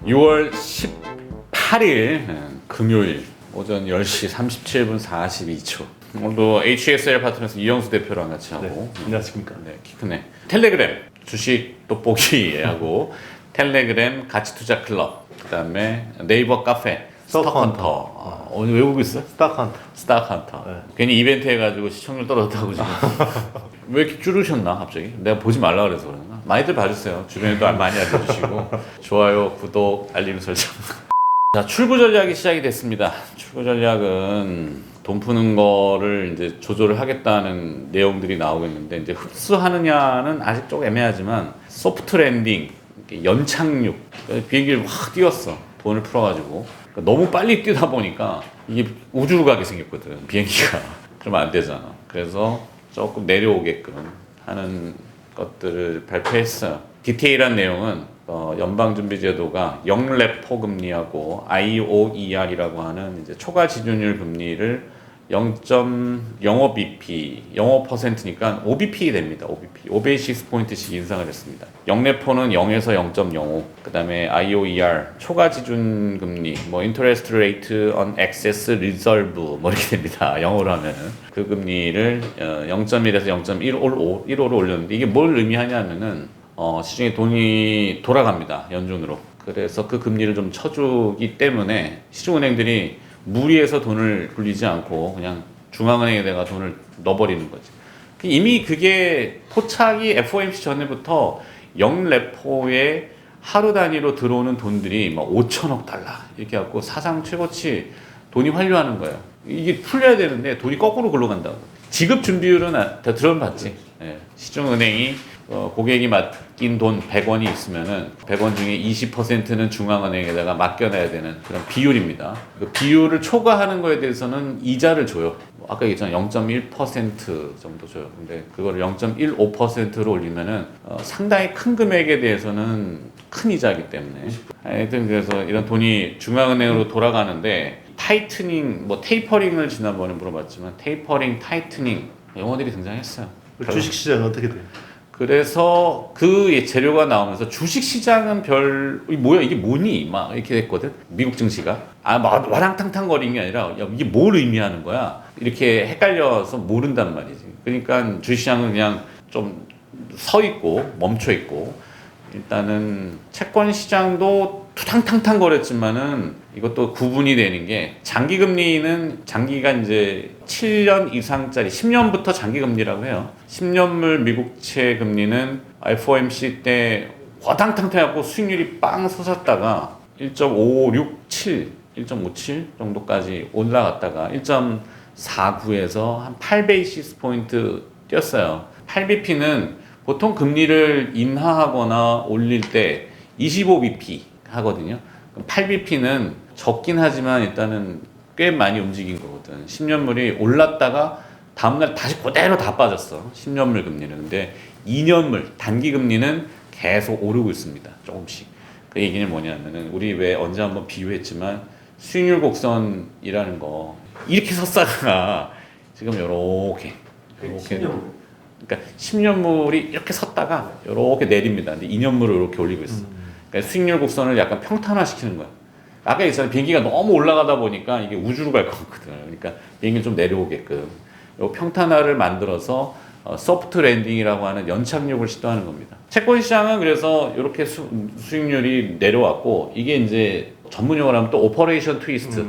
6월 18일 금요일 오전 10시 37분 42초. 오늘도 HSL 파트너스 이영수 대표랑 같이 하고. 네, 안녕하십니까. 네, 키 크네. 텔레그램 주식 돋보기하고 텔레그램 가치투자 클럽, 그다음에 네이버 카페 스톡헌터. 오늘 외우고 있어? 스탁헌터. 스톡헌터. 네. 괜히 이벤트 해가지고 시청률 떨어졌다고 지금. 왜 이렇게 줄으셨나 갑자기? 내가 보지 말라 그래서 그런가? 많이들 봐주세요. 주변에도 많이 알려주시고 좋아요, 구독, 알림 설정. 자, 출구 전략이 시작이 됐습니다. 출구 전략은 돈 푸는 거를 이제 조절을 하겠다는 내용들이 나오겠는데, 이제 흡수하느냐는 아직 좀 애매하지만 소프트 랜딩, 연착륙, 비행기를 확 띄웠어. 돈을 풀어가지고. 그러니까 너무 빨리 뛰다 보니까 이게 우주로 가게 생겼거든. 비행기가. 그러면 안 되잖아. 그래서 조금 내려오게끔 하는 것들을 발표했어요. 디테일한 내용은 연방준비제도가 영레포 금리하고 IOER이라고 하는 이제 초과 지준율 금리를 0.05bp, 0.5%니까 5bp 됩니다. 5bp, 5베이시스 포인트씩 인상을 했습니다. 영레포는 0에서 0.05, 그다음에 IOER 초과 지준 금리, 뭐 Interest Rate on Excess Reserve 뭐 이렇게 됩니다. 영어로 하면은 그 금리를 0.1에서 0.15로 올렸는데, 이게 뭘 의미하냐면은 시중에 돈이 돌아갑니다. 연준으로. 그래서 그 금리를 좀 쳐주기 때문에 시중은행들이 무리해서 돈을 굴리지 않고 그냥 중앙은행에다가 돈을 넣어버리는 거지. 이미 그게 포착이 FOMC 전에부터 영레포에 하루 단위로 들어오는 돈들이 막 5천억 달러 이렇게 갖고 사상 최고치 돈이 환류하는 거예요. 이게 풀려야 되는데 돈이 거꾸로 굴러간다고. 지급 준비율은 다 들어봤지. 예. 시중은행이 고객이 맡긴 돈 100원이 있으면은 100원 중에 20%는 중앙은행에다가 맡겨놔야 되는 그런 비율입니다. 그 비율을 초과하는 거에 대해서는 이자를 줘요. 아까 얘기했잖아, 0.1% 정도 줘요. 근데 그거를 0.15%로 올리면은 상당히 큰 금액에 대해서는 큰 이자이기 때문에. 하여튼 그래서 이런 돈이 중앙은행으로 돌아가는데, 타이트닝, 뭐 테이퍼링을 지난번에 물어봤지만 테이퍼링, 타이트닝 용어들이 등장했어요. 주식시장은 어떻게 돼요? 그래서 그 재료가 나오면서 주식시장은 뭐야 이게 뭐니? 막 이렇게 됐거든. 미국 증시가. 와랑탕탕 거리는 게 아니라, 야, 이게 뭘 의미하는 거야? 이렇게 헷갈려서 모른단 말이지. 그러니까 주식시장은 그냥 좀 서 있고 멈춰 있고, 일단은 채권 시장도 투탕탕탕 거렸지만은 이것도 구분이 되는 게, 장기금리는 장기가 이제 7년 이상짜리 10년부터 장기금리라고 해요. 10년물 미국채 금리는 FOMC 때 허당탕탕하고 수익률이 빵 솟았다가 1.567, 1.57 정도까지 올라갔다가 1.49에서 한 8베이시스 포인트 뛰었어요. 8bp는 보통 금리를 인하하거나 올릴 때 25bp 하거든요. 8bp는 적긴 하지만 일단은 꽤 많이 움직인 거거든. 10년물이 올랐다가 다음날 다시 그대로 다 빠졌어. 10년물 금리는. 근데 2년물 단기 금리는 계속 오르고 있습니다. 조금씩. 그 얘기는 뭐냐면은, 우리 왜 언제 한번 비유했지만 수익률 곡선이라는 거 이렇게 섰다가 지금 요렇게 10년물이 이렇게 섰다가 이렇게 내립니다. 근데 2년물을 이렇게 올리고 있어. 그러니까 수익률 곡선을 약간 평탄화시키는 거야. 아까 있었는데 비행기가 너무 올라가다 보니까 이게 우주로 갈 것 같거든. 그러니까 비행기 좀 내려오게끔 이 평탄화를 만들어서 소프트 랜딩이라고 하는 연착륙을 시도하는 겁니다. 채권 시장은 그래서 이렇게 수익률이 내려왔고, 이게 이제 전문 용어로 하면 또 오퍼레이션 트위스트.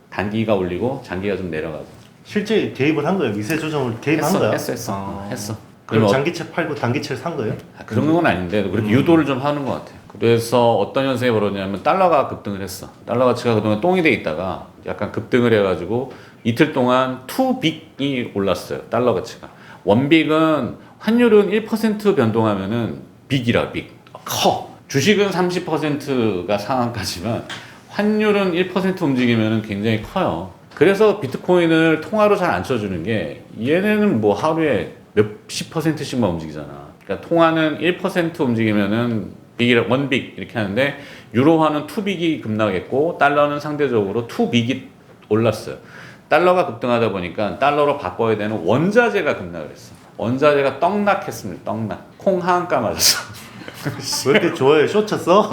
단기가 올리고 장기가 좀 내려가고. 실제 개입을 한 거예요? 미세 조정을 개입한 거야? 했어. 그럼 장기채 팔고 단기채를 산 거예요? 그런 건 아닌데 그렇게 유도를 좀 하는 것 같아요. 그래서 어떤 현상이 벌어지냐면, 달러가 급등을 했어. 달러 가치가 그동안 똥이 돼 있다가 약간 급등을 해가지고 이틀 동안 투빅이 올랐어요. 달러 가치가. 원빅은, 환율은 1% 변동하면은 빅이라 빅. 커. 주식은 30%가 상한가지만 환율은 1% 움직이면은 굉장히 커요. 그래서 비트코인을 통화로 잘 안 쳐주는 게, 얘네는 뭐 하루에 몇십 %씩만 움직이잖아. 그러니까 통화는 1% 움직이면은 빅이랑 원빅 이렇게 하는데, 유로화는 투빅이 급락했고 달러는 상대적으로 투빅이 올랐어요. 달러가 급등하다 보니까 달러로 바꿔야 되는 원자재가 급락을 했어. 원자재가 떡락했습니다. 떡락. 콩 하한가 맞았어. 왜 이렇게 좋아해? 쇼 쳤어?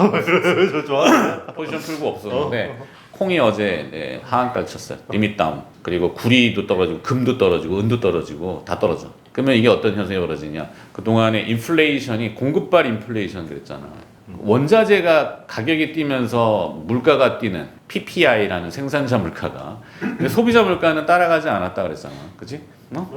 저 좋아하네. 포지션 풀고 없었는데 콩이 어제 하한가를 쳤어요. 리밋 다운. 그리고 구리도 떨어지고 금도 떨어지고 은도 떨어지고 다 떨어져. 그러면 이게 어떤 현상이 벌어지냐? 그동안에 인플레이션이 공급발 인플레이션 그랬잖아. 원자재가 가격이 뛰면서 물가가 뛰는 PPI라는 생산자 물가가 근데 소비자 물가는 따라가지 않았다 그랬잖아. 그치?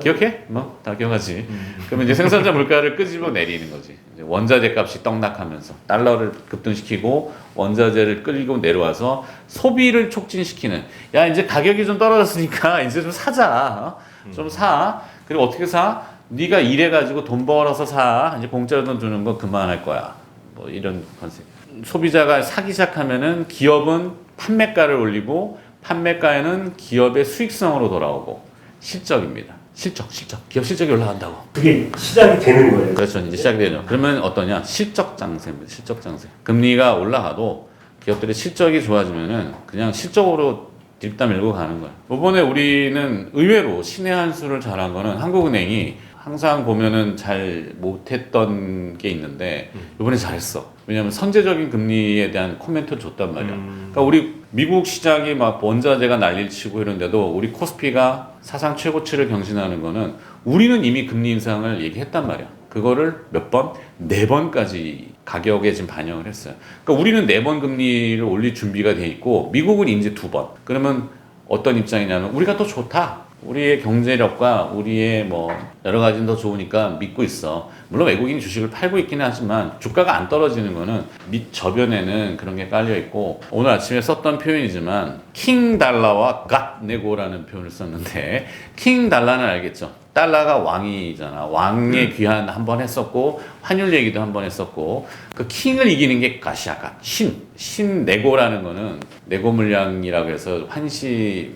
기억해? 다 기억하지. 그러면 이제 생산자 물가를 끄집어 내리는 거지. 이제 원자재 값이 떡락하면서 달러를 급등시키고 원자재를 끌고 내려와서 소비를 촉진시키는. 야 이제 가격이 좀 떨어졌으니까 이제 좀 사자. 좀 사. 그리고 어떻게 사? 네가 일해가지고 돈 벌어서 사. 이제 공짜로 돈 주는 거 그만할 거야. 뭐 이런 컨셉. 소비자가 사기 시작하면은 기업은 판매가를 올리고 판매가에는 기업의 수익성으로 돌아오고 실적입니다. 실적. 기업 실적이 올라간다고. 그게 시작이 되는 거예요. 그렇죠. 이제 시작이 되죠. 그러면 어떠냐? 실적 장세입니다. 실적 장세. 금리가 올라가도 기업들의 실적이 좋아지면은 그냥 실적으로 뒷담 밀고 가는 거야. 이번에 우리는 의외로 신의 한 수를 잘한 거는 한국은행이 항상 보면은 잘 못했던 게 있는데 이번에 잘했어. 왜냐면 선제적인 금리에 대한 코멘트를 줬단 말이야. 그러니까 우리 미국 시장이 막 원자재가 난리를 치고 이런데도 우리 코스피가 사상 최고치를 경신하는 거는 우리는 이미 금리 인상을 얘기했단 말이야. 그거를 몇 번? 4번까지 가격에 지금 반영을 했어요. 그러니까 우리는 4번 금리를 올릴 준비가 돼 있고 미국은 이제 2번. 그러면 어떤 입장이냐면 우리가 더 좋다. 우리의 경제력과 우리의 뭐 여러 가지는 더 좋으니까 믿고 있어. 물론 외국인이 주식을 팔고 있기는 하지만 주가가 안 떨어지는 거는 밑 저변에는 그런 게 깔려 있고 오늘 아침에 썼던 표현이지만 킹 달러와 갓 네고라는 표현을 썼는데 킹 달러는 알겠죠. 달러가 왕이잖아. 왕의 귀환 한 번 했었고 환율 얘기도 한 번 했었고 그 킹을 이기는 게 갓이야. 갓. 신 네고라는 거는 네고 물량이라고 해서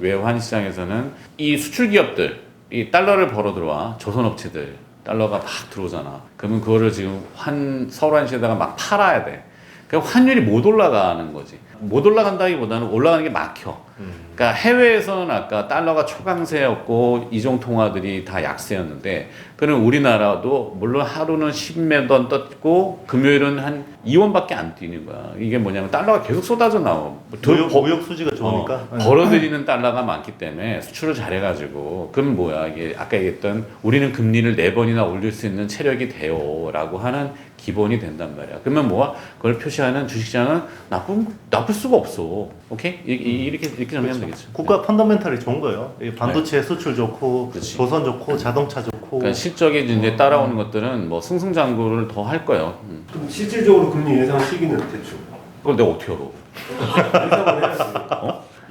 외환 시장에서는 이 수출 기업들 이 달러를 벌어 들어와 조선업체들 달러가 막 들어오잖아. 그러면 그거를 지금 서울환시에다가 막 팔아야 돼. 그럼 환율이 못 올라가는 거지. 못 올라간다기보다는 올라가는 게 막혀. 그러니까 해외에서는 아까 달러가 초강세였고 이종 통화들이 다 약세였는데 그럼 우리나라도 물론 하루는 10몇 원 떴고 금요일은 한 2원밖에 안 뛰는 거야. 이게 뭐냐면 달러가 계속 쏟아져 나와. 무역 수지가 좋으니까 벌어들이는 달러가 많기 때문에 수출을 잘해가지고 그럼 뭐야 이게 아까 얘기했던 우리는 금리를 4번이나 올릴 수 있는 체력이 돼요라고 하는 기본이 된단 말이야. 그러면 뭐야? 그걸 표시하는 주식시장은 나쁠 수가 없어. 오케이? 이렇게 정리하면 되겠죠. 국가 펀더멘탈이 좋은 거예요. 이 반도체 수출 좋고 그렇지. 조선 좋고 자동차 좋고 그러니까 실적이 이제 따라오는 것들은 뭐 승승장구를 더 할 거예요. 그럼 실질적으로 금리 예상 시기는 대충 그걸 내가 어떻게 알아? 예상을 해야지.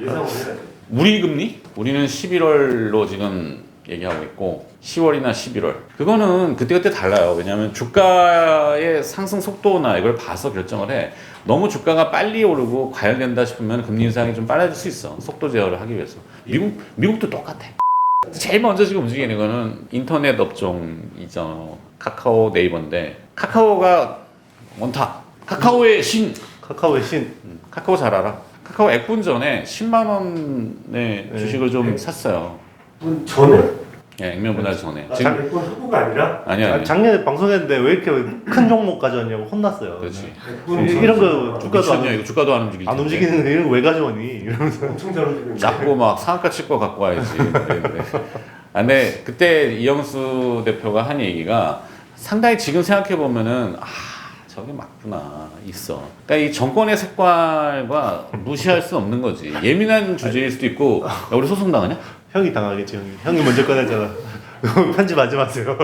예상을 해야지. 우리 금리? 우리는 11월로 지금 얘기하고 있고 10월이나 11월 그거는 그때그때 달라요. 왜냐하면 주가의 상승 속도나 이걸 봐서 결정을 해. 너무 주가가 빨리 오르고 과열된다 싶으면 금리 인상이 좀 빨라질 수 있어. 속도 제어를 하기 위해서. 미국도 똑같아. 제일 먼저 지금 움직이는 거는 인터넷 업종이죠. 카카오 네이버인데 카카오가 원탑. 카카오의 신. 카카오의 신. 카카오 잘 알아. 카카오 액분 전에 10만 원의 주식을 좀 샀어요. 전에? 예, 액면 분할 전에. 지금 백분 후보가 아니라? 아니야. 작년에 방송했는데 왜 이렇게 큰 종목 가져왔냐고 혼났어요. 그렇지. 이런 거 주가도 미쳤냐 이거 주가도 안 움직일 안 텐데. 움직이는 거 이런 거 왜 가져오니? 이러면서 엄청 잘 움직이는 잡고 막 상한가 칠 거 갖고 와야지. 그랬는데. 아, 근데 그때 이영수 대표가 한 얘기가 상당히 지금 생각해 보면은 저게 맞구나 있어. 그러니까 이 정권의 색깔과 무시할 수 없는 거지. 예민한 주제일 수도 있고. 야, 우리 소송 당하냐? 형이 당하겠지. 형이 먼저 꺼냈잖아. 편집하지 마세요.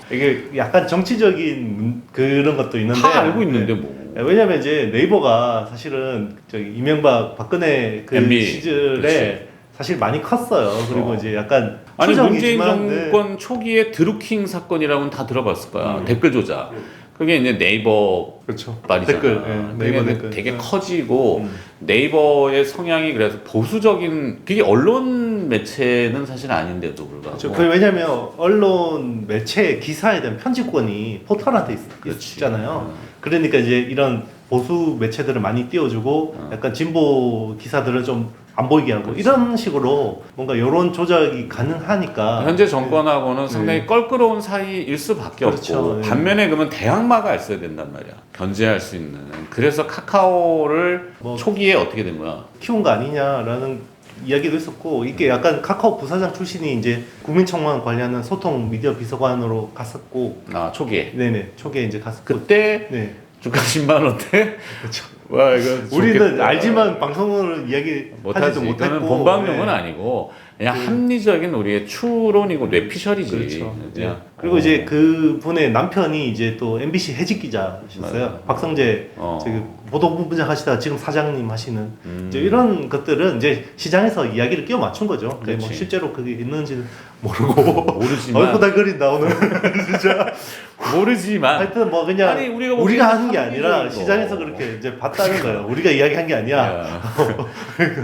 이게 약간 정치적인 그런 것도 있는데 다 알고 있는데 뭐. 왜냐면 이제 네이버가 사실은 저기 이명박 박근혜 그 MB. 시절에 그렇지. 사실 많이 컸어요. 그리고 이제 약간 아니 문재인 추정이지만, 정권 초기에 드루킹 사건이라고는 다 들어봤을 거야. 댓글 조작. 그게 이제 네이버 그렇죠. 말이잖아. 댓글, 네이버 그게 댓글. 되게 커지고 네이버의 성향이 그래서 보수적인 그게 언론 매체는 사실 아닌데도 불구하고. 그렇죠. 그 왜냐면 언론 매체 기사에 대한 편집권이 포털한테 그렇지. 있잖아요. 그러니까 이제 이런 보수 매체들을 많이 띄워주고 약간 진보 기사들은 좀 안 보이게 하고 이런 식으로 뭔가 여론 조작이 가능하니까 현재 정권하고는 상당히 껄끄러운 사이일 수밖에 그렇죠. 없고 반면에 그러면 대항마가 있어야 된단 말이야. 견제할 수 있는. 그래서 카카오를 뭐 초기에 어떻게 된 거야? 키운 거 아니냐라는 이야기도 있었고 이게 약간 카카오 부사장 출신이 이제 국민청원 관리하는 소통 미디어 비서관으로 갔었고 아 초기에. 네네 초기에 이제 갔었고 그때 네 주가 10만 원대? 그렇죠. 와 이거 우리는 좋겠다. 알지만 방송으로 이야기 못하지. 하지도 못했고 이거는 본방용은 네. 아니고 그냥 합리적인 우리의 추론이고 뇌피셜이지. 그렇죠. 그냥. 그리고 이제 그 분의 남편이 이제 또 MBC 해직 기자셨어요. 맞아. 박성재 저기 보도본부장 하시다가 지금 사장님 하시는 이제 이런 것들은 이제 시장에서 이야기를 끼워 맞춘 거죠. 근데 뭐 그렇지. 실제로 그게 있는지는 모르고 모르지만 얼굴 달거린다 오늘 진짜. 모르지만 하여튼 뭐 그냥 아니, 우리가 우리가 하는 게 아니라 합리적인 거. 시장에서 그렇게 이제 봤다는 거예요. 우리가 이야기한 게 아니야. 야.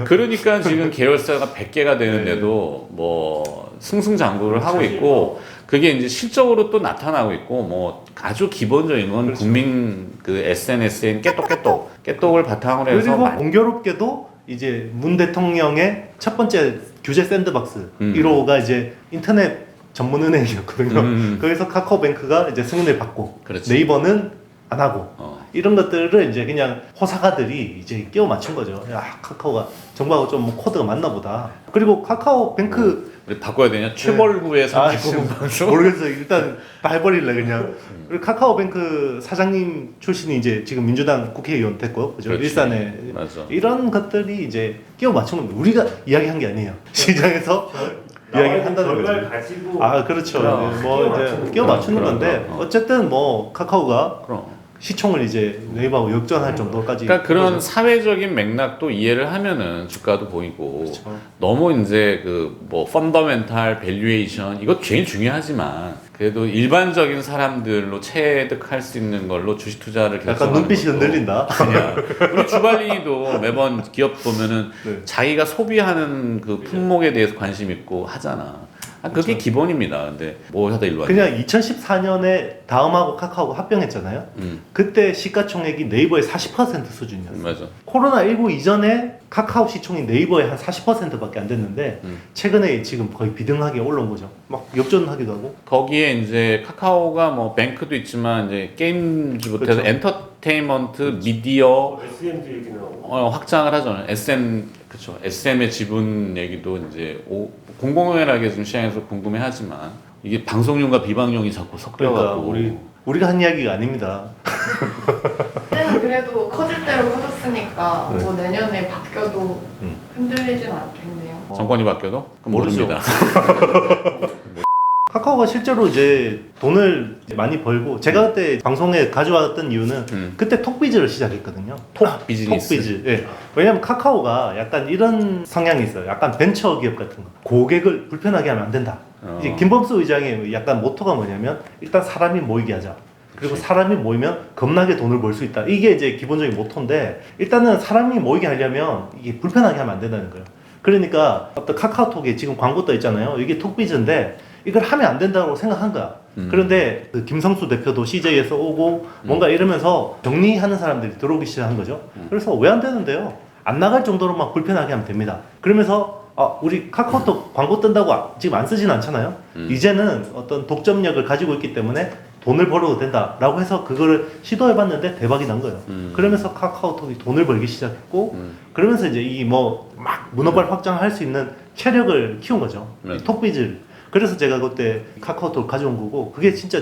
그러니까 지금 계열사가 100개가 되는데도 네. 뭐 승승장구를 하고 있고 그게 이제 실적으로 또 나타나고 있고 뭐 아주 기본적인 건 그렇죠. 국민 그 SNS엔 깨똑을 바탕으로 해서 그리고 많이 공교롭게도 이제 문 대통령의 첫 번째 규제 샌드박스 1호가 이제 인터넷 전문 은행이었거든요. 거기서 카카오뱅크가 이제 승인을 받고 그렇지. 네이버는 안 하고 어. 이런 것들을 이제 그냥 호사가들이 이제 끼워 맞춘 거죠. 야 카카오가 정부하고 좀뭐 코드가 맞나 보다. 그리고 카카오뱅크 우리 바꿔야 되냐? 최벌구의 39분 방송? 모르겠어요. 일단 다 해버릴래 그냥. 그리고 카카오뱅크 사장님 출신이 이제 지금 민주당 국회의원 됐고, 그죠? 그렇지. 일산에 맞아. 이런 것들이 이제 끼워 맞춘 겁니다. 우리가 이야기한 게 아니에요. 시장에서 이야기를 한다는 결과를 거죠. 가지고 아 그렇죠. 그럼. 뭐 이제 끼워 맞추는 그럼, 건데 그럼. 어쨌든 뭐 카카오가 그럼. 시총을 이제 네이버하고 역전할 정도까지. 그러니까 그런 거죠. 사회적인 맥락도 이해를 하면은 주가도 보이고 그렇죠. 너무 이제 그 뭐 펀더멘탈 밸류에이션 이거 제일 중요하지만 그래도 일반적인 사람들로 체득할 수 있는 걸로 주식 투자를 약간 결정하는 눈빛이 것도 흔들린다. 그냥 우리 주발린이도 매번 기업 보면은 네. 자기가 소비하는 그 품목에 대해서 관심 있고 하잖아. 그게 기본입니다. 근데 뭐 하다 일로 왔냐? 그냥 2014년에 다음하고 카카오가 합병했잖아요. 그때 시가총액이 네이버의 40% 수준이었어요. 맞아. 코로나19 이전에 카카오 시총이 네이버의 한 40%밖에 안 됐는데 최근에 지금 거의 비등하게 올라온 거죠. 막 역전하기도 하고. 거기에 이제 카카오가 뭐 뱅크도 있지만 이제 게임즈부터 해서 그렇죠. 엔터테인먼트, 미디어 SM도 얘기 나오고 확장을 하잖아요. SM 그렇죠. SM의 지분 얘기도 이제 공공연하게 지금 시장에서 궁금해하지만 이게 방송용과 비방용이 자꾸 그러니까 섞여가지고 우리가 한 이야기가 아닙니다. 그때는 그래도 커질 대로 커졌으니까 네. 뭐 내년에 바뀌어도 음. 흔들리진 않겠네요. 정권이 바뀌어도 그럼 모르죠. 모릅니다. 카카오가 실제로 이제 돈을 이제 많이 벌고 제가 그때 방송에 가져왔던 이유는 그때 톡비즈를 시작했거든요. 톡 비즈니스. 톡비즈. 예. 왜냐면 카카오가 약간 이런 성향이 있어요. 약간 벤처 기업 같은 거. 고객을 불편하게 하면 안 된다. 이제 김범수 의장의 약간 모토가 뭐냐면 일단 사람이 모이게 하자. 그리고 사람이 모이면 겁나게 돈을 벌 수 있다. 이게 이제 기본적인 모토인데 일단은 사람이 모이게 하려면 이게 불편하게 하면 안 된다는 거예요. 그러니까 어떤 카카오톡에 지금 광고 떠 있잖아요. 이게 톡비즈인데 이걸 하면 안 된다고 생각한 거야. 그런데 그 김성수 대표도 CJ에서 오고 뭔가 이러면서 정리하는 사람들이 들어오기 시작한 거죠. 그래서 왜 안 되는데요? 안 나갈 정도로 막 불편하게 하면 됩니다. 그러면서 우리 카카오톡 광고 뜬다고 지금 안 쓰진 않잖아요. 이제는 어떤 독점력을 가지고 있기 때문에 돈을 벌어도 된다라고 해서 그거를 시도해봤는데 대박이 난 거예요. 그러면서 카카오톡이 돈을 벌기 시작했고 그러면서 이제 이 뭐 막 문어발 확장할 수 있는 체력을 키운 거죠. 이 톡비즈. 그래서 제가 그때 카카오톡을 가져온 거고 그게 진짜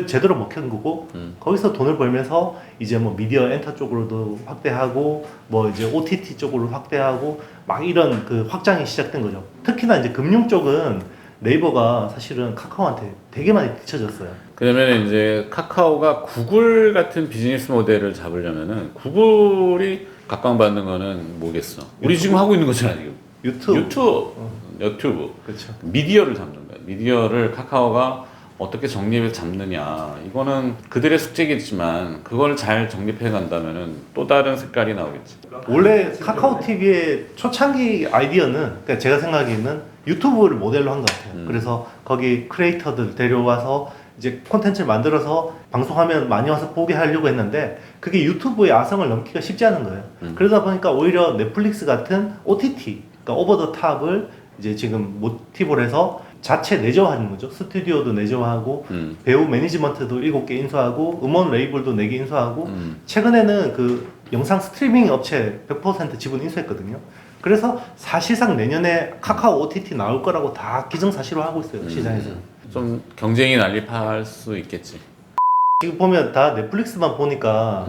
제대로 먹힌 거고 거기서 돈을 벌면서 이제 뭐 미디어 엔터 쪽으로도 확대하고 뭐 이제 OTT 쪽으로 확대하고 막 이런 그 확장이 시작된 거죠. 특히나 이제 금융 쪽은 네이버가 사실은 카카오한테 되게 많이 뒤쳐졌어요. 그러면 이제 카카오가 구글 같은 비즈니스 모델을 잡으려면은 구글이 각광받는 거는 뭐겠어? 우리 지금 하고 있는 거잖아 지금. 유튜브. 그렇죠. 미디어를 잡는 거야. 미디어를 카카오가 어떻게 정립해서 잡느냐. 이거는 그들의 숙제겠지만 그걸 잘 정립해 간다면은 또 다른 색깔이 나오겠지. 원래 카카오 TV의 초창기 아이디어는 그러니까 제가 생각하기에는 유튜브를 모델로 한 것 같아요. 그래서 거기 크리에이터들 데려와서 이제 콘텐츠를 만들어서 방송하면 많이 와서 보게 하려고 했는데 그게 유튜브의 아성을 넘기가 쉽지 않은 거예요. 그러다 보니까 오히려 넷플릭스 같은 OTT 그러니까 오버 더 탑을 이제 지금 모티브로 해서 자체 내조하는 거죠. 스튜디오도 내조하고 배우 매니지먼트도 7개 인수하고 음원 레이블도 4개 인수하고 최근에는 그 영상 스트리밍 업체 100% 지분 인수했거든요. 그래서 사실상 내년에 카카오 OTT 나올 거라고 다 기정사실화하고 있어요. 시장에서. 좀 경쟁이 난립할 수 있겠지. 지금 보면 다 넷플릭스만 보니까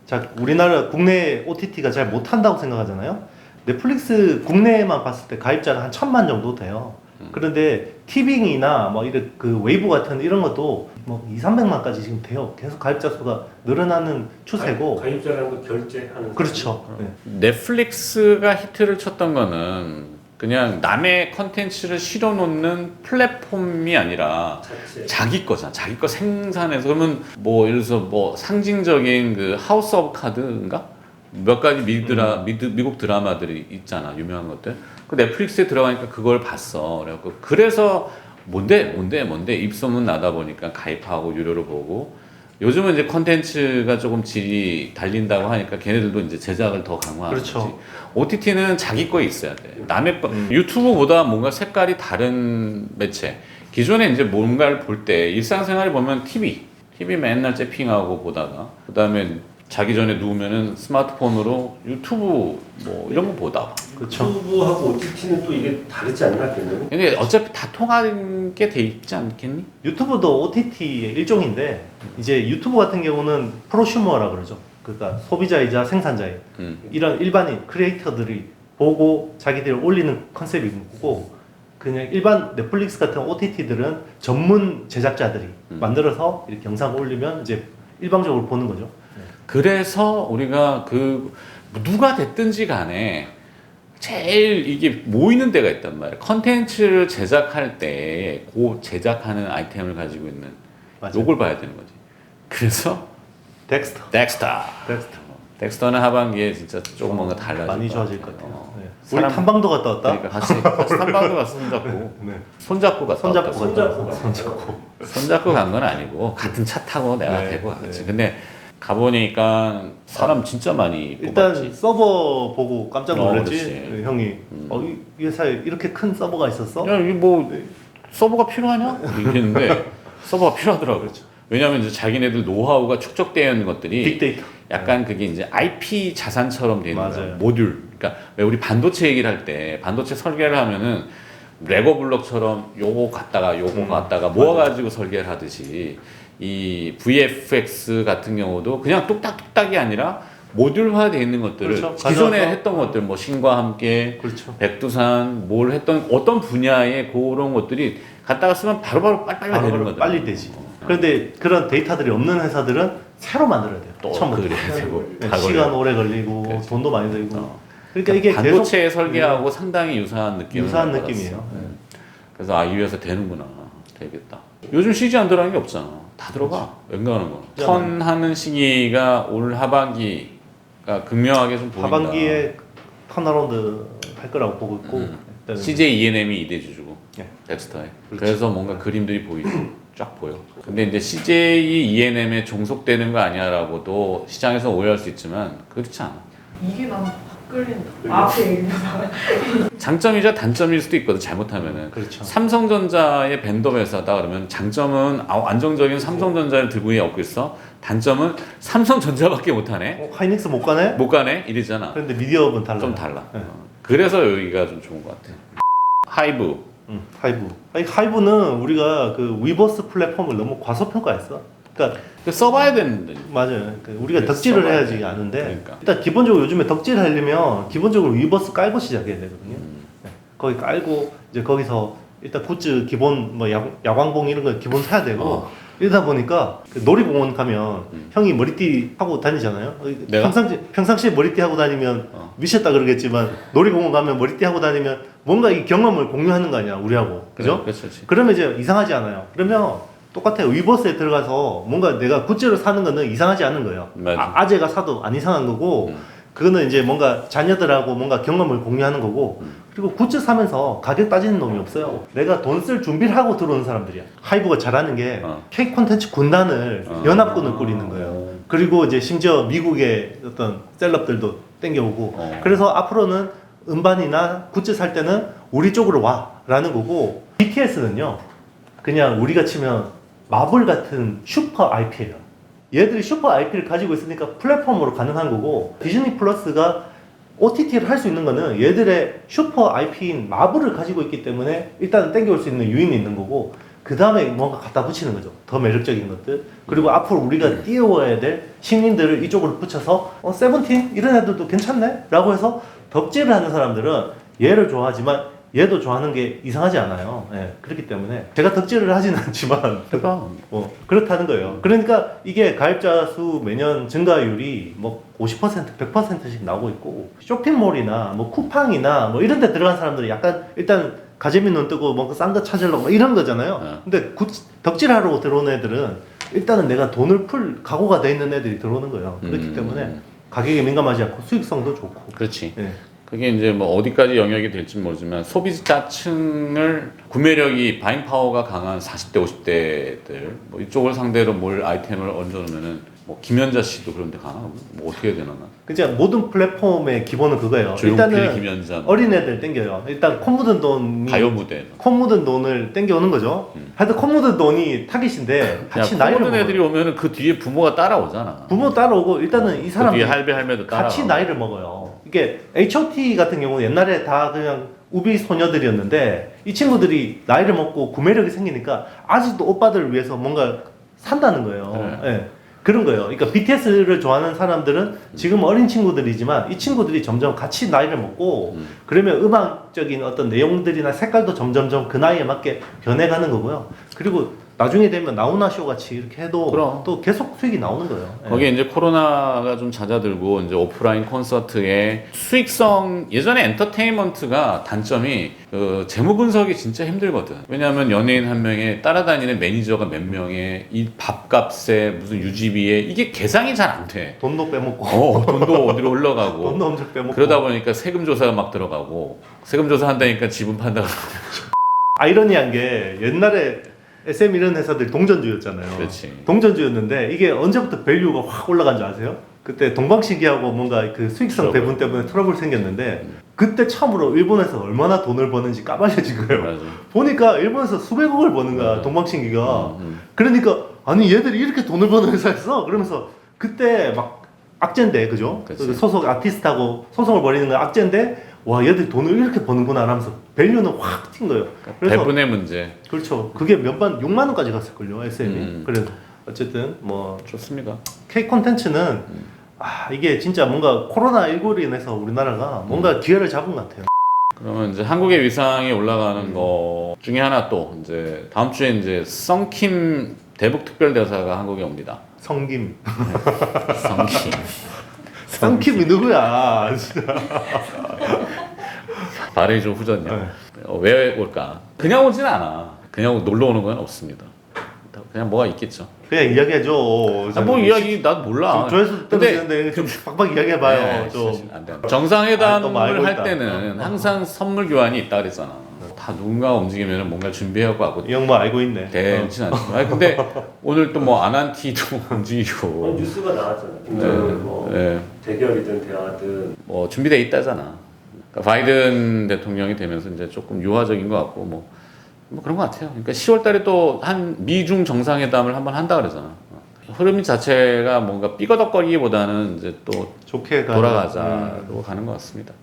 자, 우리나라 국내 OTT가 잘 못한다고 생각하잖아요. 넷플릭스 국내에만 봤을 때 가입자가 한 1,000만 정도 돼요. 그런데 티빙이나 뭐 이런 그 웨이브 같은 이런 것도 뭐 2,300만까지 지금 돼요. 계속 가입자 수가 늘어나는 추세고. 가입자라는 거 결제하는. 그렇죠. 네. 넷플릭스가 히트를 쳤던 거는 그냥 남의 컨텐츠를 실어놓는 플랫폼이 아니라 자체. 자기 거잖아. 자기 거 생산해서 그러면 뭐 예를 들어서 뭐 상징적인 그 하우스 오브 카드인가? 몇 가지 미국 드라마들이 있잖아. 유명한 것들. 그 넷플릭스에 들어가니까 그걸 봤어. 그래갖고 그래서 뭔데 입소문 나다 보니까 가입하고 유료로 보고 요즘은 이제 컨텐츠가 조금 질이 달린다고 하니까 걔네들도 이제 제작을 더 강화하는 그렇죠. 거지. OTT는 자기 거에 있어야 돼. 남의 거 유튜브보다 뭔가 색깔이 다른 매체. 기존에 이제 뭔가를 볼 때 일상생활에 보면 TV 맨날 재핑하고 보다가 그다음에 자기 전에 누우면은 스마트폰으로 유튜브 뭐 이런 거 보다가. 그렇죠. 유튜브하고 OTT는 또 이게 다르지 않나 걔는? 근데 어차피 다 통하는 게 돼 있지 않겠니? 유튜브도 OTT의 일종인데 이제 유튜브 같은 경우는 프로슈머라 그러죠. 그러니까 소비자이자 생산자예요. 이런 일반인 크리에이터들이 보고 자기들 올리는 컨셉인 거고 그냥 일반 넷플릭스 같은 OTT들은 전문 제작자들이 만들어서 이렇게 영상 올리면 이제 일방적으로 보는 거죠. 그래서 우리가 그 누가 됐든지 간에 제일 이게 모이는 데가 있단 말이야. 컨텐츠를 제작할 때 그 제작하는 아이템을 가지고 있는 맞아요. 요걸 봐야 되는 거지. 그래서 덱스터. 덱스터는 하반기에 진짜 조금 뭔가 달라질 많이 것 좋아질 같아요. 것 같아요. 네. 사람- 우리 탐방도 갔다 왔다. 그러니까 같이 탐방도 가서 손잡고 네. 손잡고 갔다 손잡고 왔다. 갔다 왔어. 손잡고. 손잡고 간 건 아니고 같은 차 타고 내가 네, 대고 갔지. 네. 근데 가보니까 사람 진짜 많이 일단 뽑았지. 서버 보고 깜짝 놀랐지. 그렇지. 네, 형이 이 회사에 이렇게 큰 서버가 있었어? 야, 이게 뭐 서버가 필요하냐? 이랬는데 서버가 필요하더라고. 그렇죠. 왜냐하면 이제 자기네들 노하우가 축적되어 있는 것들이 빅데이터. 약간 그게 이제 IP 자산처럼 되는 거야. 맞아요. 모듈. 그러니까 왜 우리 반도체 얘기를 할 때 반도체 설계를 하면은 레고 블록처럼 요거 갖다가 모아가지고 설계를 하듯이 이 VFX 같은 경우도 그냥 뚝딱뚝딱이 아니라 모듈화되어 있는 것들을 그렇죠. 기존에 가져와서. 했던 것들 뭐 신과 함께 그렇죠. 백두산 뭘 했던 어떤 분야의 그런 것들이 갖다가 쓰면 바로바로 빨리빨리 되는 바로 거든. 빨리 되지. 그런데 그런 데이터들이 없는 회사들은 새로 만들어야 돼요. 또 처음부터. 그래 되고 네, 다 시간 걸려. 오래 걸리고 그렇지. 돈도 많이 들고. 어. 그러니까 이게 계속 반도체 설계하고 상당히 유사한 느낌을 유사한 받았어. 느낌이에요. 네. 그래서 아 이 회사 되는구나, 되겠다. 요즘 CG 안 들어가는 게 없잖아. 다 들어가. 웬간하는 거. 턴하는 시기가 올 하반기가 극명하게 좀 보인다. 하반기에 턴어라운드 할 거라고 보고 있고. 일단은 CJ ENM이 이대주주고 네. 덱스터에. 그렇죠. 그래서 뭔가 그림들이 보이지. 쫙 보여. 근데 이제 CJ ENM에 종속되는 거 아니야라고도 시장에서 오해할 수 있지만 그렇지 않아. 이게 난 끌린다. 앞에 얘기보다. 장점이자 단점일 수도 있거든. 잘못하면은. 그렇죠. 삼성전자의 밴더 회사다 그러면 장점은 안정적인 삼성전자를 들고 얻고 있어. 단점은 삼성전자밖에 못하네. 하이닉스 못 가네? 못 가네 이러잖아. 그런데 미디어업은 달라요. 좀 달라. 네. 그래서 여기가 좀 좋은 것 같아. 하이브. 하이브. 아니, 하이브는 우리가 그 위버스 플랫폼을 너무 과소평가했어. 그러니까 써봐야 되는데. 맞아요. 그 우리가 그래, 덕질을 써봐야 해야지 돼. 아는데 그러니까. 일단 기본적으로 요즘에 덕질하려면 기본적으로 위버스 깔고 시작해야 되거든요. 네. 거기 깔고 이제 거기서 일단 굿즈 기본 뭐 야광봉 이런 거 기본 사야 되고 이러다 보니까 그 놀이공원 가면 형이 머리띠 하고 다니잖아요. 내가? 평상시에 머리띠 하고 다니면 미쳤다 그러겠지만 놀이공원 가면 머리띠 하고 다니면 뭔가 이 경험을 공유하는 거 아니야 우리하고 그죠? 그렇지. 그러면 이제 이상하지 않아요. 그러면 똑같아요. 위버스에 들어가서 뭔가 내가 굿즈를 사는 거는 이상하지 않은 거예요. 맞아. 아재가 사도 안 이상한 거고 그거는 이제 뭔가 자녀들하고 뭔가 경험을 공유하는 거고 그리고 굿즈 사면서 가격 따지는 놈이 없어요. 내가 돈 쓸 준비를 하고 들어오는 사람들이야. 하이브가 잘하는 게 K 콘텐츠 군단을 연합군을 꾸리는 거예요. 그리고 이제 심지어 미국의 어떤 셀럽들도 땡겨오고 그래서 앞으로는 음반이나 굿즈 살 때는 우리 쪽으로 와라는 거고, BTS는요 그냥 우리가 치면 마블 같은 슈퍼 IP예요. 얘들이 슈퍼 IP를 가지고 있으니까 플랫폼으로 가능한 거고, 디즈니 플러스가 OTT를 할 수 있는 거는 얘들의 슈퍼 IP인 마블을 가지고 있기 때문에 일단은 땡겨올 수 있는 유인이 있는 거고, 그 다음에 뭔가 갖다 붙이는 거죠. 더 매력적인 것들. 그리고 앞으로 우리가 띄워야 될 신인들을 이쪽으로 붙여서 세븐틴 이런 애들도 괜찮네? 라고 해서 덕질을 하는 사람들은 얘를 좋아하지만 얘도 좋아하는 게 이상하지 않아요. 예, 그렇기 때문에 제가 덕질을 하지는 않지만 해봐. 그렇다는 거예요. 그러니까 이게 가입자 수 매년 증가율이 뭐 50%, 100%씩 나오고 있고, 쇼핑몰이나 뭐 쿠팡이나 뭐 이런 데 들어간 사람들이 약간 일단 가재미 눈 뜨고 뭔가 싼 거 찾으려고 뭐 이런 거잖아요. 근데 덕질하러 들어오는 애들은 일단은 내가 돈을 풀 각오가 돼 있는 애들이 들어오는 거예요. 그렇기 때문에 가격에 민감하지 않고 수익성도 좋고. 그렇지. 예. 그게 이제 뭐 어디까지 영역이 될지 모르지만 소비자층을 구매력이 바잉 파워가 강한 40대 50대들 뭐 이쪽을 상대로 뭘 아이템을 얹어놓으면은 뭐 김연자 씨도 그런데 가나? 뭐 어떻게 해야 되나? 그냥 모든 플랫폼의 기본은 그거예요. 조용필, 일단은 김연자, 어린애들 땡겨요. 일단 코 묻은 돈이 가요 무대. 코 묻은 돈을 땡겨오는 거죠. 하여튼 코 묻은 돈이 타깃인데 같이 나이를 모든 먹어요. 애들이 오면은 그 뒤에 부모가 따라오잖아. 부모 따라오고 일단은 이 그 사람 뒤에 할배 할매도 따라. 같이 나이를 먹어요. 이게 H.O.T 같은 경우는 옛날에 다 그냥 우비 소녀들이었는데 이 친구들이 나이를 먹고 구매력이 생기니까 아직도 오빠들을 위해서 뭔가 산다는 거예요. 네. 예. 그런 거예요. 그러니까 BTS를 좋아하는 사람들은 지금 어린 친구들이지만 이 친구들이 점점 같이 나이를 먹고 그러면 음악적인 어떤 내용들이나 색깔도 점점점 그 나이에 맞게 변해가는 거고요. 그리고 나중에 되면 나훈아 쇼 같이 이렇게 해도 그럼. 또 계속 수익이 나오는 거예요. 예. 거기에 이제 코로나가 좀 잦아들고 이제 오프라인 콘서트의 수익성, 예전에 엔터테인먼트가 단점이 그 재무 분석이 진짜 힘들거든. 왜냐하면 연예인 한 명에 따라다니는 매니저가 몇 명에 이 밥값에 무슨 유지비에 이게 계산이 잘 안 돼. 돈도 빼먹고 돈도 어디로 흘러가고 돈도 엄청 빼먹고 그러다 보니까 세금 조사가 막 들어가고 세금 조사 한다니까 지분 판다고. 아이러니한 게 옛날에 SM 이런 회사들이 동전주였잖아요. 그렇지. 동전주였는데 이게 언제부터 밸류가 확 올라간 줄 아세요? 그때 동방신기하고 뭔가 그 수익성 배분 때문에 트러블 생겼는데 그때 참으로 일본에서 얼마나 돈을 버는지 까발려진 거예요. 맞아. 보니까 일본에서 수백억을 버는 거야. 맞아. 동방신기가. 그러니까 아니 얘들이 이렇게 돈을 버는 회사였어? 그러면서 그때 막 악재인데 그죠? 그치. 그 소속 아티스트하고 소송을 벌이는 건 악재인데 와 얘들 돈을 이렇게 버는구나 하면서 밸류는 확 튄 거예요. 그래서 배분의 문제. 그렇죠. 그게 몇만 6만 원까지 갔을걸요 SM이. 그래서 어쨌든 뭐 좋습니다. K 콘텐츠는 이게 진짜 뭔가 코로나 19로 인해서 우리나라가 뭔가 기회를 잡은 것 같아요. 그러면 이제 한국의 위상이 올라가는 거 중에 하나 또 이제 다음 주에 이제 썬킴 대북 특별대사가 한국에 옵니다. 성김. 썬킴. 성김이 누구야? 진짜. 발음이 좀 후졌냐? 네. 왜 올까? 그냥 오진 않아. 그냥 놀러 오는 건 없습니다. 그냥 뭐가 있겠죠. 그냥 이야기해줘. 뭐 이야기 나도 몰라. 조회수 떨어지는데 좀 빡빡 이야기해봐요. 네, 좀. 안 돼. 또 알고 정상회담을 할 있다. 때는 항상 선물 교환이 있다 그랬잖아. 다 누군가 움직이면 뭔가 준비하고 하고 이 형 뭐 알고 있네. 되진 않죠. 아니 근데 오늘 또 뭐 아난티도 움직이고 뉴스가 나왔잖아요. 네. 뭐 네. 대결이든 대화든 뭐 준비돼 있다잖아. 그러니까 바이든 대통령이 되면서 이제 조금 유화적인 것 같고 뭐 그런 것 같아요. 그러니까 10월달에 또 한 미중 정상회담을 한번 한다 그러잖아. 흐름 자체가 뭔가 삐거덕거리기보다는 이제 또 좋게 돌아가자로 가는 것 같습니다.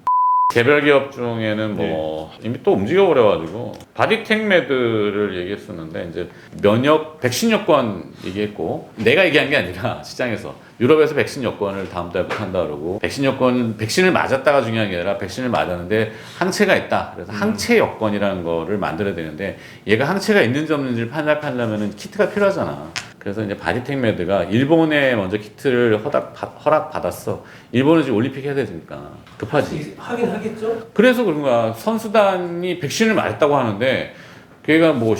개별 기업 중에는 뭐 이미 또 움직여 버려가지고 바디텍메드를 얘기했었는데 이제 면역 백신 여권 얘기했고 내가 얘기한 게 아니라 시장에서 유럽에서 백신 여권을 다음 달부터 한다 그러고 백신을 맞았다가 중요한 게 아니라 백신을 맞았는데 항체가 있다. 그래서 항체 여권이라는 거를 만들어야 되는데 얘가 항체가 있는지 없는지를 판단하려면은 키트가 필요하잖아. 그래서 이제 바디텍메드가 일본에 먼저 키트를 허락 받았어. 일본은 지금 올림픽 해야 되니까 급하지. 하긴 하겠죠. 그래서 그런 거야. 선수단이 백신을 맞았다고 하는데 걔가 뭐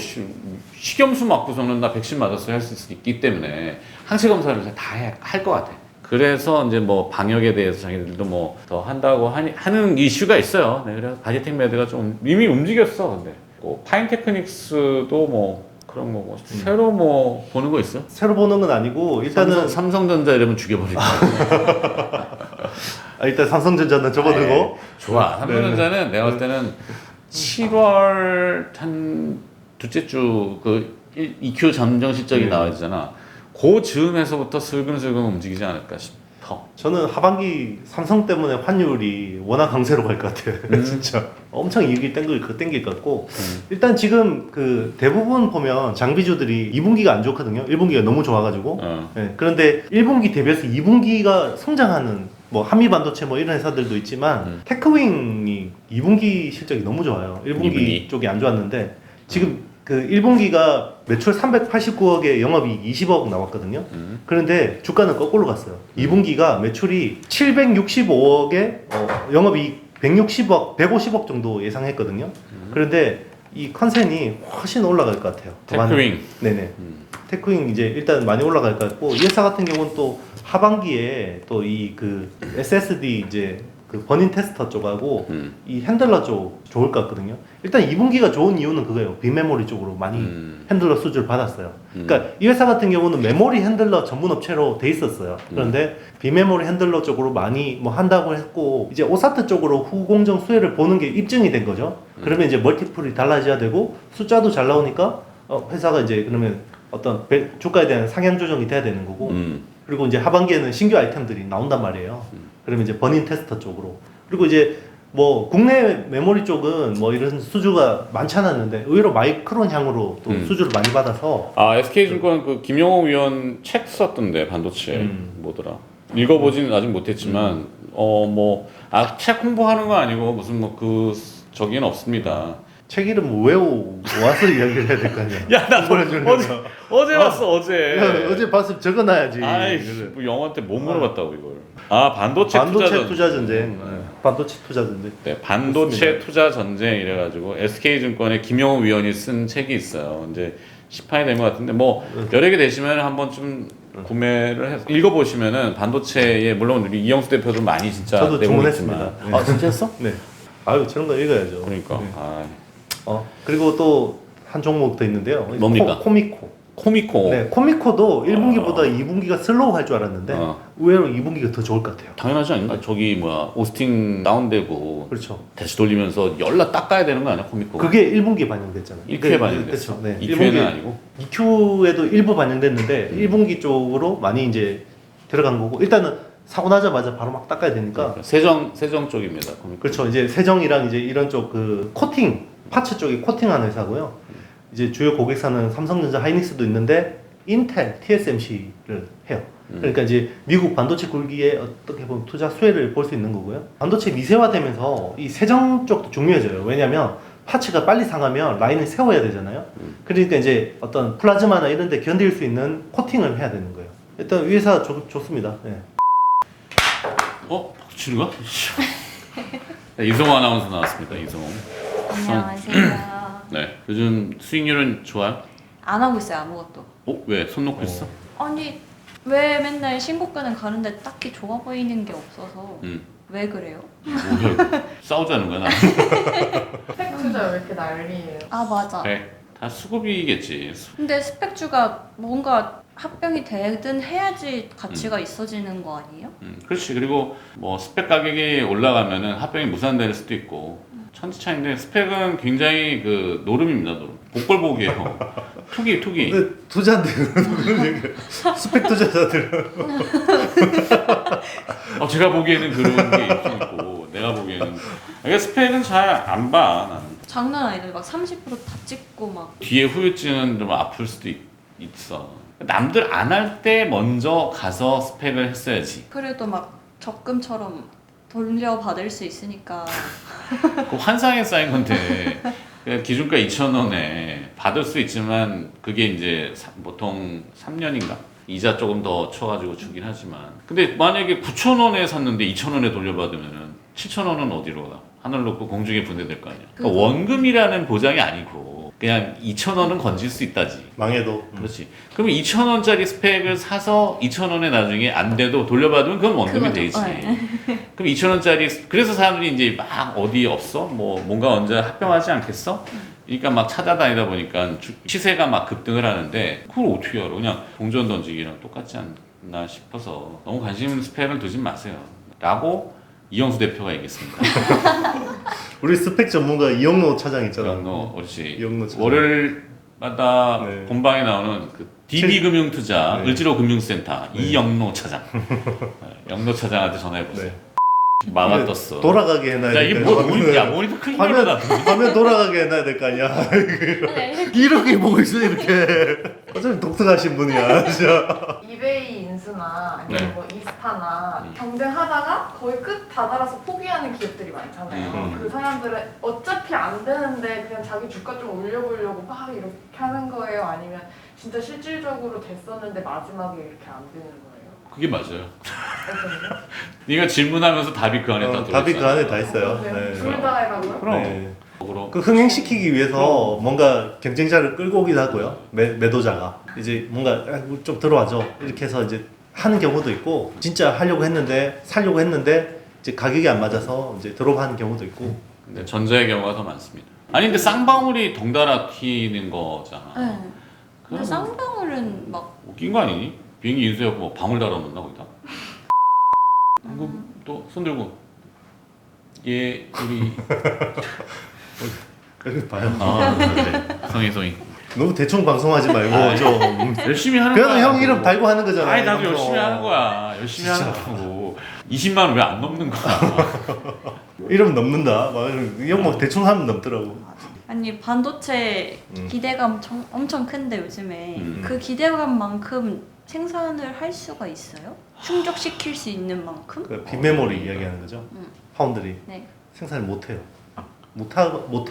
식염수 맞고서는 나 백신 맞았어요 할 수 있기 때문에 항체 검사를 다 할 것 같아. 그래서 이제 뭐 방역에 대해서 자기들도 뭐 더 한다고 하는 이슈가 있어요. 네, 그래서 바디텍메드가 좀 이미 움직였어. 근데 파인테크닉스도 뭐 그런 거고 새로 뭐 보는 거 있어? 새로 보는 건 아니고 일단은 삼성전자 이러면 죽여버릴 거야. 일단 삼성전자는 접어들고 좋아. 삼성전자는 내가 볼 때는 7월 한 둘째 주 그 EQ 잠정 실적이 나와야 되잖아. 그 즈음에서부터 슬금슬금 움직이지 않을까 싶어. 저는 하반기 삼성 때문에 환율이 워낙 강세로 갈 것 같아요. 진짜 엄청 이익이 땡길 것 같고 일단 지금 그 대부분 보면 장비주들이 2분기가 안 좋거든요. 1분기가 너무 좋아가지고 예, 그런데 1분기 대비해서 2분기가 성장하는 뭐 한미반도체 뭐 이런 회사들도 있지만 테크윙이 2분기 실적이 너무 좋아요. 1분기 2분기? 쪽이 안 좋았는데 지금 그 1분기가 매출 389억에 영업이익 20억 나왔거든요. 그런데 주가는 거꾸로 갔어요. 2분기가 매출이 765억에 영업이익 160억, 150억 정도 예상했거든요. 그런데 이 컨센이 훨씬 올라갈 것 같아요. 테크윙. 네네. 테크윙 이제 일단 많이 올라갈 것 같고 이 회사 같은 경우는 또 하반기에 또 이 그 SSD 이제 그 버닝 테스터 쪽하고 이 핸들러 쪽 좋을 것 같거든요. 일단 2분기가 좋은 이유는 그거예요. 빅메모리 쪽으로 많이 핸들러 수주를 받았어요. 그러니까 이 회사 같은 경우는 메모리 핸들러 전문 업체로 돼 있었어요. 그런데 빅메모리 핸들러 쪽으로 많이 뭐 한다고 했고 이제 오사트 쪽으로 후공정 수혜를 보는 게 입증이 된 거죠. 그러면 이제 멀티플이 달라져야 되고 숫자도 잘 나오니까 회사가 이제 그러면 어떤 주가에 대한 상향 조정이 돼야 되는 거고 그리고 이제 하반기에는 신규 아이템들이 나온단 말이에요. 그러면 이제 버닝 테스터 쪽으로 그리고 이제 뭐 국내 메모리 쪽은 뭐 이런 수주가 많지 않았는데 의외로 마이크론 향으로 또 수주를 많이 받아서 SK증권 그 김영호 위원 책 썼던데 반도체 뭐더라. 읽어보지는 아직 못했지만 책 홍보하는 거 아니고 무슨 뭐 그 저기는 없습니다. 책 이름 외워와서 이야기를 해야 될 거 아니야. 야, 나 어제 봤어, 어제. 야, 어제 봤으면 적어놔야지. 아이씨, 뭐 영어한테 못 물어봤다고 이걸. 반도체 투자 전쟁. 반도체 투자 전쟁. 네, 반도체 투자 전쟁 이래가지고 SK증권의 김영호 위원이 쓴 책이 있어요. 이제 시판이 된 것 같은데 뭐 여러 개 되시면 한번 좀 구매를 해서 읽어보시면은 반도체에 물론 우리 이영수 대표도 많이 진짜 저도 내용이 주문했습니다. 있지만. 진짜 했어? 네. 아유 저런 거 읽어야죠. 그러니까. 네. 그리고 또 한 종목 더 있는데요. 뭡니까? 코미코. 네, 코미코도 1분기보다 2분기가 슬로우 할 줄 알았는데 의외로 2분기가 더 좋을 것 같아요. 당연하지 않나? 저기 오스팅 다운되고 그렇죠. 다시 돌리면서 열라 닦아야 되는 거 아니야 코미코? 그게 1분기에 반영됐잖아요. 1Q에 반영됐어. 그렇죠. 네. 2Q에는 아니고. 2Q에도 일부 반영됐는데 1분기 쪽으로 많이 이제 들어간 거고 일단은 사고 나자마자 바로 막 닦아야 되니까. 세정 쪽입니다. 코미코. 그렇죠. 이제 세정이랑 이제 이런 쪽 그 코팅 파츠 쪽이 코팅하는 회사고요. 이제 주요 고객사는 삼성전자, 하이닉스도 있는데 인텔, TSMC를 해요. 그러니까 이제 미국 반도체 굴기에 어떻게 보면 투자 수혜를 볼 수 있는 거고요. 반도체 미세화되면서 이 세정 쪽도 중요해져요. 왜냐하면 파츠가 빨리 상하면 라인을 세워야 되잖아요. 그러니까 이제 어떤 플라즈마나 이런 데 견딜 수 있는 코팅을 해야 되는 거예요. 일단 이 회사 좋습니다. 네. 박치는 거야? 이성호 아나운서 나왔습니다. 이성호. 안녕하세요. 네. 요즘 수익률은 좋아요? 안 하고 있어요 아무것도. 왜? 손 놓고 있어? 아니 왜 맨날 신고가는 가는데 딱히 좋아 보이는 게 없어서 왜 그래요? 뭐야? 싸우자는 거야 나. 스펙 투자 왜 이렇게 난리예요? 아 맞아. 네. 다 수급이겠지. 근데 스펙주가 뭔가 합병이 되든 해야지 가치가 있어지는 거 아니에요? 그렇지. 그리고 뭐 스펙 가격이 올라가면은 합병이 무산될 수도 있고 천지차인데 스펙은 굉장히 그 노름입니다. 노름. 복걸복이에요. 투기. 근데 투자인데 스펙 투자자들은 제가 보기에는 그런 게 있긴 있고 내가 보기에는 그러니까 스펙은 잘 안 봐. 나는. 장난 아니던데 막 30%다 찍고 막. 뒤에 후유증은 좀 아플 수도 있어. 남들 안 할 때 먼저 가서 스펙을 했어야지. 그래도 막 적금처럼 돌려받을 수 있으니까. 그 환상에 쌓인 건데 그냥 기준가 2,000원에 받을 수 있지만 그게 이제 보통 3년인가? 이자 조금 더 쳐가지고 주긴 하지만 근데 만약에 9,000원에 샀는데 2,000원에 돌려받으면은 7,000원은 어디로 가? 하늘 놓고 공중에 분해될 거 아니야. 그러니까 원금이라는 보장이 아니고 그냥 2,000원은 건질 수 있다지. 망해도. 그렇지. 그러면 2,000원짜리 스펙을 사서 2,000원에 나중에 안 돼도 돌려받으면 그건 원금이 되지. 그럼 2,000원짜리 그래서 사람들이 이제 막 어디 없어? 뭐 뭔가 언제 합병하지 않겠어? 그러니까 막 찾아다니다 보니까 시세가 막 급등을 하는데 그걸 어떻게 알아? 그냥 동전 던지기랑 똑같지 않나 싶어서 너무 관심 스펙을 두지 마세요. 라고 이영수 대표가 얘기했습니다. 우리 스펙 전문가 이영로 차장 있잖아. 이영로 그렇지. 이영로 차장. 월요일마다 네. 본방에 나오는 그 DB금융투자 네. 을지로금융센터 네. 이영로 차장. 영로 차장한테 전화해보세요. 네. 망아 떴어. 돌아가게 해놔야 야 될 이게 거 뭐 아니야. 모니터, 모니터 크기 때문에 화면 돌아가게 해놔야 될 거 아니야. 네. 이렇게 보고 있어 이렇게. 어차피 독특하신 분이야 진짜. 이베이 인수나 아니면 네. 뭐 이스타나 경쟁하다가 거의 끝 다다라서 포기하는 기업들이 많잖아요. 그 사람들은 어차피 안 되는데 그냥 자기 주가 좀 올려보려고 막 이렇게 하는 거예요? 아니면 진짜 실질적으로 됐었는데 마지막에 이렇게 안 되는 거예요? 그게 맞아요. 어떤가요? 네가 질문하면서 답이 그 안에 다 들어있어. 답이 그 안에 다 있어요. 네. 둘다 해라고요? 그럼. 네. 그럼. 그 흥행시키기 위해서 뭔가 경쟁자를 끌고 오기도 하고요. 매도자가 이제 뭔가 좀 들어와줘 이렇게 해서 이제 하는 경우도 있고 진짜 하려고 했는데 살려고 했는데 이제 가격이 안 맞아서 이제 드롭하는 경우도 있고. 근데 전자의 경우가 더 많습니다. 아니 근데 쌍방울이 덩달아 튀는 거잖아. 네. 근데 그럼 쌍방울은 막 웃긴 거 아니니? 비행기 인수해갖고 뭐 방울 달아놓나 거기다? 이거 또 손 들고 이게 우리 그래 봐요. 그래. 성희 너무 대충 방송하지 말고 아, 좀. 열심히 하는 그래도 거야. 형 이름 달고 하는 거잖아. 아니 나도 방송. 열심히 하는 거야. 열심히 하는 거고 20만 원 왜 안 넘는 거야? 이름 넘는다. 형뭐 대충 하면 넘더라고. 아니 반도체 기대가 엄청 큰데 요즘에 음. 그 기대감만큼 생산을 할 수가 있어요? 충족시킬 수 있는 만큼? 그 빅메모리 이야기하는 거죠. 파운드리 네. 생산을 못 해요. 못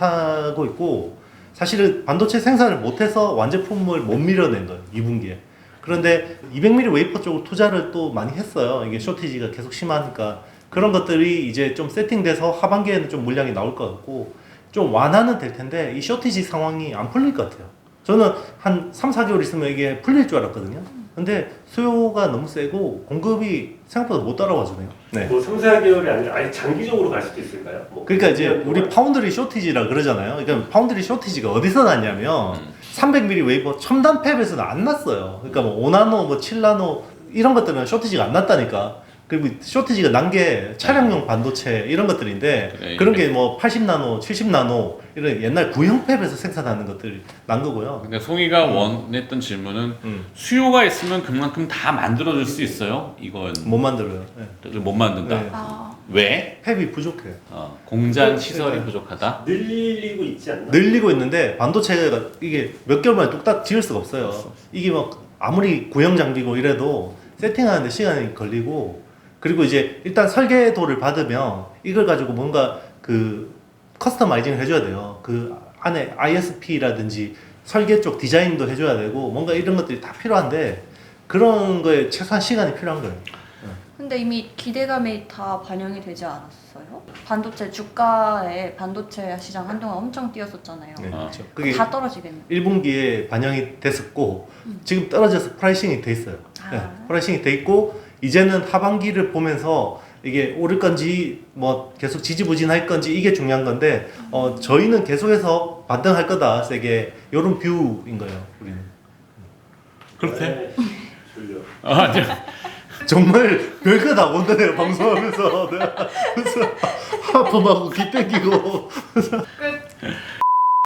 하고 있고 사실은 반도체 생산을 못 해서 완제품을 못 밀어낸 거예요. 2분기에. 그런데 200mm 웨이퍼 쪽으로 투자를 또 많이 했어요. 이게 쇼티지가 계속 심하니까 그런 것들이 이제 좀 세팅돼서 하반기에는 좀 물량이 나올 것 같고 좀 완화는 될 텐데 이 쇼티지 상황이 안 풀릴 것 같아요. 저는 한 3, 4개월 있으면 이게 풀릴 줄 알았거든요. 근데 수요가 너무 세고 공급이 생각보다 못 따라와 주네요. 네. 뭐 3, 4개월이 아니라 아예 장기적으로 갈 수도 있을까요? 뭐 그러니까 이제 우리 파운드리 쇼티지라 그러잖아요. 그러니까 파운드리 쇼티지가 어디서 났냐면 300mm 웨이퍼 첨단 팹에서는 안 났어요. 그러니까 뭐 5나노, 뭐 7나노 이런 것들은 쇼티지가 안 났다니까. 그리고 쇼티지가 난 게 차량용 반도체 이런 것들인데 그래, 그런 게 뭐 80나노, 70나노 이런 옛날 구형 팹에서 생산하는 것들이 난 거고요. 근데 송이가 원했던 질문은 수요가 있으면 그만큼 다 만들어줄 수 있어요? 이건 못 만들어요. 네. 못 만든다. 네. 아, 왜? 팹이 부족해요. 공장 시설이 부족하다. 늘리고 있지 않나? 늘리고 있는데 반도체가 이게 몇 개월 만에 뚝딱 지을 수가 없어요. 이게 막 아무리 구형 장비고 이래도 세팅하는데 시간이 걸리고 그리고 이제 일단 설계도를 받으면 이걸 가지고 뭔가 그 커스터마이징을 해줘야 돼요. 그 안에 ISP라든지 설계 쪽 디자인도 해줘야 되고 뭔가 이런 것들이 다 필요한데 그런 거에 최소한 시간이 필요한 거예요. 근데 이미 기대감이 다 반영이 되지 않았어요? 반도체 주가에 반도체 시장 한동안 엄청 뛰었었잖아요. 네, 아. 그렇죠. 그게 다 떨어지겠네. 1분기에 반영이 됐었고 지금 떨어져서 프라이싱이 돼 있어요. 아. 네, 프라이싱이 돼 있고 이제는 하반기를 보면서 이게 오를 건지 뭐 계속 지지부진할 건지 이게 중요한 건데 저희는 계속해서 반등할 거다 세게 이런 뷰인 거예요. 우리는 그렇대. 네, 졸려. 아니야. 정말 별거 다 본다네요 방송하면서 내가 그래서 하품하고 귀 땡기고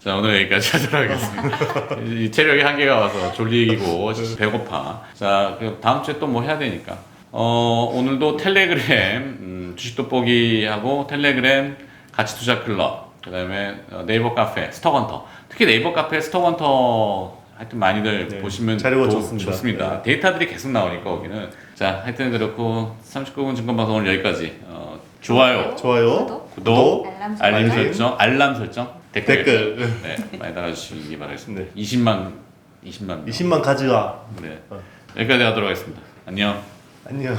자 오늘 여기까지 하도록 하겠습니다. 이 체력이 한계가 와서 졸리고 배고파. 자 그럼 다음 주에 또 뭐 해야 되니까. 오늘도 텔레그램 주식 돋보기하고 텔레그램 가치투자 클럽 그다음에 네이버 카페 스톡헌터 특히 네이버 카페 스톡헌터 하여튼 많이들 네, 보시면 자료가 좋습니다. 네. 데이터들이 계속 나오니까 거기는 자 하여튼 그렇고 39분 증권방송 오늘 여기까지 좋아요 좋아요 구독 알람 설정 알람 설정 댓글 댓글 네 많이 달아주시기 바라겠습니다. 네. 20만 20만 가져가 네 여기까지 하도록 하겠습니다. 안녕. 안녕.